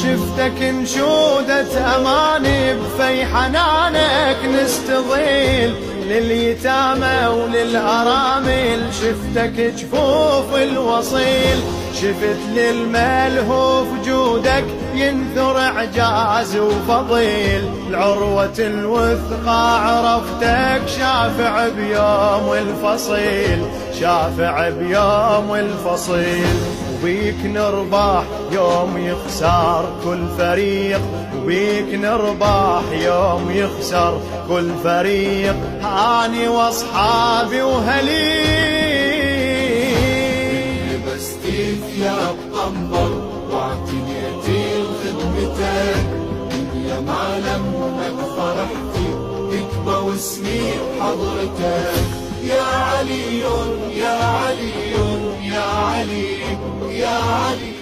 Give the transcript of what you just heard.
شفتك انشودة أماني بفي حنانك نستظيل لليتامى وللأرامل، شفتك جفوف الوصيل، شفت للملهوف جودك ينثر إعجاز وفضيل، العروة الوثقى عرفتك شافع بيوم الفصيل، شافع بيوم الفصيل. وبيك نربح يوم يخسر كل فريق، وبيك نربح يوم يخسر كل فريق، هاني واصحابي وهليل. بس كيف يا بقنبر واعتنيتي لخدمتك، يا معلم فرحتي تكبى واسمي بحضرتك، يا علي يا علي يا علي يا علي.